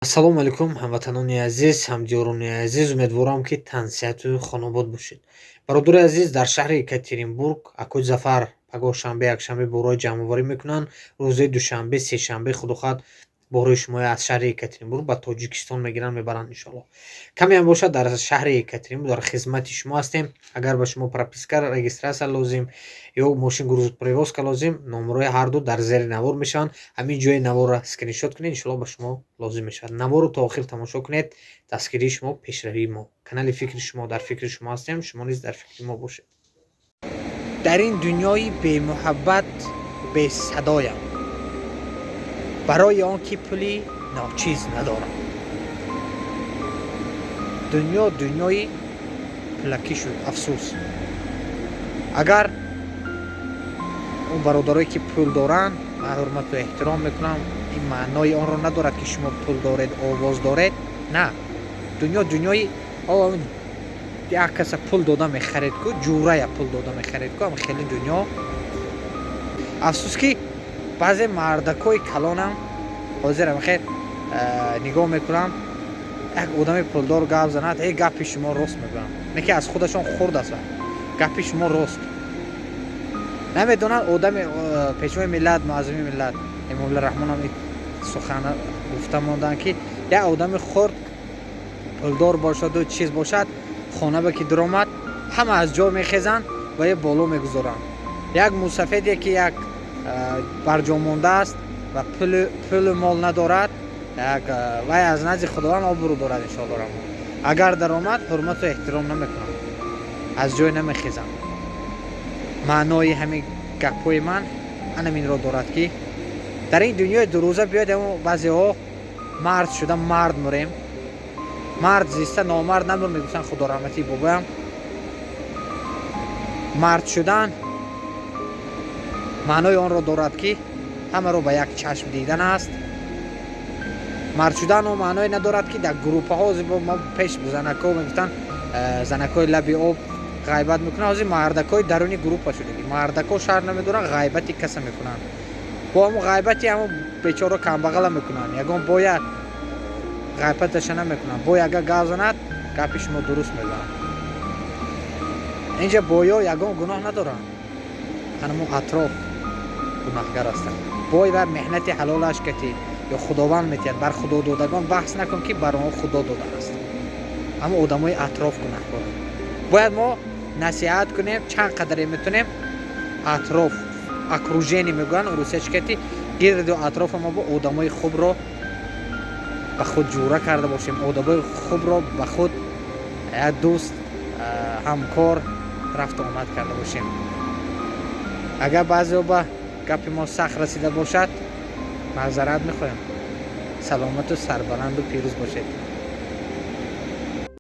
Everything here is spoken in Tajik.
ассалому алайкум, ҳамватанони азиз, ҳамдиёрони азиз, умедворам ки тансиҳату хонобод бошед. Бародари азиз, дар шаҳри Екатеринбург Акоҷ Зафар пагоҳшанбе, якшанбе бораҳои ҷамъоварӣ мекунанд. Рӯзаи душанбе, сешанбе худохоҳад бораҳои шуморо аз шаҳри Екатеринбург ба Тоҷикистон мегиранд, мебаранд иншоаллоҳ. Каме ҳам бошад, дар шаҳри Екатеринбург дар хизмати шумо ҳастем. Агар ба шумо прописка, регистратсия лозим ё мошин грузопревозка лозим, номерои ҳарду дар зери навор мешаванд. Ҳамин ҷои наворро скриншот кунед, иншоаллоҳ ба шумо лозим мешавад. Наворро то охир тамошо кунед. Дастгирии шумо, пешравии мо. Канали фикри шумо, дар фикри шумо ҳастем, шумо низ дар фикри мо бошед. дар ин дунёи бемуҳаббат бесадоям, барои он ки пули ночиз надорам. дунё дунёи пулакӣ шуд, афсӯс. агар он бародарое ки пул доранд, ман ҳурмату эҳтиром мекунам. ин маънои онро надорад ки шумо пул доред, овоз доред. На, дунё дунёи як каса пул дода мехаред ку, ҷурая пул дода мехаред ку, ам хеле дунё. Афсӯс ки баъзе мардакои калонам ҳозирам хел нигоҳ мекунам, як одами пулдор гап занад, гапи шумо рост мегӯям, неки аз худашон хурд аст, гапи шумо рост. намедонанд одами пешвои миллат, муаззими миллат Эмомалла Раҳмонам ин сухана гуфта монданд ки як одами хурд пулдор бошаду чиз бошад, хона ки дуромад, ҳама аз ҷо мехезанд ва як боло мегузоранд. як мусафеде ки як барҷо мондааст ва пулу мол надорад, вай аз назди худованд обрӯ дорад иншоаллоҳ раҳмон. агар даромад, ҳурмату эҳтиром намекунам, аз ҷой намехезам. маънои ҳамин гапҳои ман ҳанаминро дорад ки дар ин дунёи дурӯза биёед баъзеҳо мард шуда мард мурем, мард зиста номард намур мегӯфтанд худо раҳмати бобоям. мард шудан маънои онро дорад ки ҳамаро ба як чашм дидан аст. мард шудан он маъное надорад ки дар группаҳо мо пеш занако мегуфтанд, занакои лаби об ғайбат мекунанд. ҳозир мардакои даруни группа шудагӣ. мардако шарт намедоранд, ғайбати каса мекунанд. бо ҳамун ғайбати ҳамун бечора камбағала мекунанд. ягон боя ғайбаташа намекунанд. бой агар гап занад, гапи шумо дуруст мегӯянд. инҷа боё ягон гуноҳ надоранд, ҳамун атроф гунаҳгар ҳастанд. бой ва меҳнати ҳалолаш кати ё худованд метиҳад. бар худо додагон баҳс накун ки бар онҳо худо додааст. ҳамун одамои атроф гунаҳкоранд. бояд мо насиҳат кунем, чанд қадаре метонем атроф окружение мегӯянд русечкати гирду атрофа мо бо одамои хубро ба худ ҷура карда бошем, одамои хубро ба худ як дӯст, ҳамкор рафту омад карда бошем. агар баъзеҳо ба гапи мо сахт расида бошад, маъзарат мехоҳем. саломату сарбаланду пирӯз бошед.